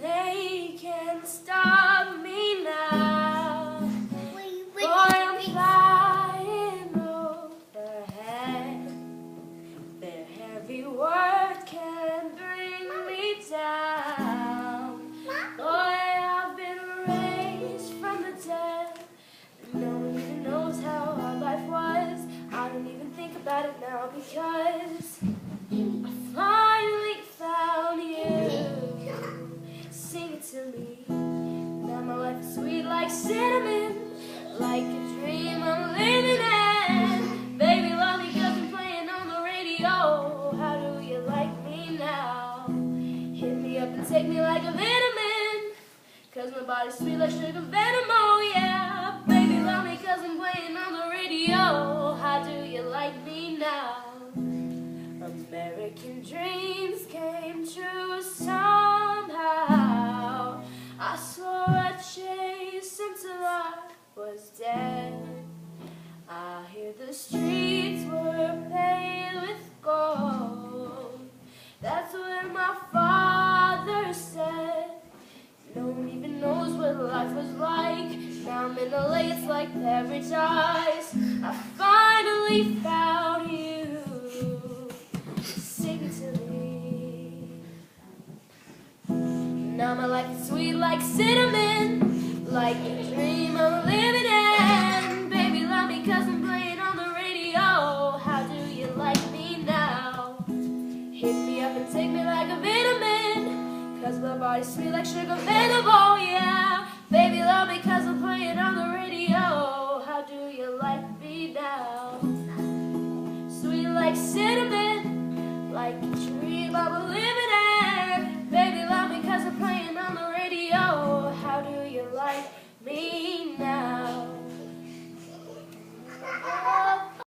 They can't stop me now. Boy, I'm flying overhead. Their heavy word can bring me down. Boy, I've been raised from the dead. No one even knows how hard life was. I don't even think about it now because I finally found you. Sing it to me. Now my life is sweet like cinnamon, like a dream I'm living in. Baby, love me 'cause I'm playing on the radio. How do you like me now? Hit me up and take me like a vitamin, 'cause my body's sweet like sugar venom, oh yeah. Baby, love me 'cause I'm playing on the radio. How do you like me now? American dreams came true somehow. I swore I'd chase him till I was dead. I hear the streets were paved with gold. That's what my father said. No one even knows what life was like. Now I'm in LA, it's like paradise. I finally found you. Sing to me. Now my life is sweet like cinnamon, like a dream I'm living in. Baby, love me 'cause I'm playing on the radio. How do you like me now? Hit me up and take me like a vitamin, 'cause my body's sweet like sugar venom, oh yeah. Baby, love me 'cause I'm playing on the radio. How do you like me now? Sweet like cinnamon, like a dream I'm living in. Baby, love me 'cause I'm playing on the radio. How do you like me now?